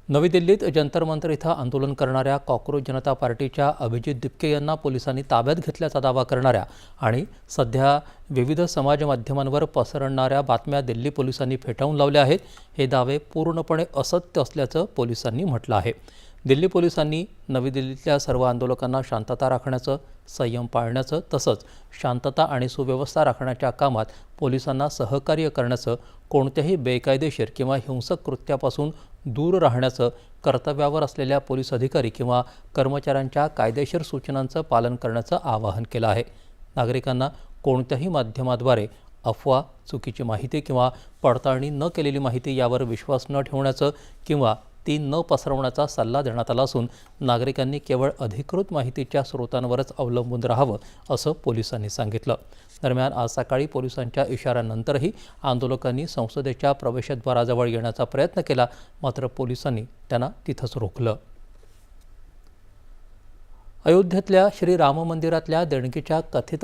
नवी दिल्लीत जंतर मंतर इथं आंदोलन करणाऱ्या कॉक्रोच जनता पार्टीच्या अभिजित दिपके यांना पोलिसांनी ताब्यात घेतल्याचा दावा करणाऱ्या आणि सध्या विविध समाज माध्यमांवर पसरणाऱ्या बातम्या दिल्ली पोलिसांनी फेटाळून लावल्या आहेत। हे दावे पूर्णपणे असत्य असल्याचं पोलिसांनी म्हटलं आहे। दिल्ली पोलिसांनी नवी दिल्लीतल्या सर्व आंदोलकांना शांतता राखण्याचं, संयम पाळण्याचं तसंच शांतता आणि सुव्यवस्था राखण्याच्या कामात पोलिसांना सहकार्य करण्याचं, कोणत्याही बेकायदेशीर किंवा हिंसक कृत्यापासून दूर राहण्याचं, कर्तव्यावर असलेल्या पोलीस अधिकारी किंवा कर्मचाऱ्यांच्या कायदेशीर सूचनांचं पालन करण्याचं आवाहन केलं आहे। नागरिकांना कोणत्याही माध्यमाद्वारे अफवा, चुकीची माहिती किंवा पडताळणी न केलेली माहिती यावर विश्वास न ठेवण्याचं किंवा ती न पसरवण्याचा सल्ला देण्यात आला असून नागरिकांनी केवळ अधिकृत माहितीच्या स्रोतांवरच अवलंबून राहावं असं पोलिसांनी सांगितलं। दरम्यान आज सकाळी पोलिसांच्या इशाऱ्यानंतरही आंदोलकांनी संसदेच्या प्रवेशद्वाराजवळ येण्याचा प्रयत्न केला, मात्र पोलिसांनी त्यांना तिथंच रोखलं। अयोध्येतल्या श्री राम मंदिरातल्या देणगीच्या कथित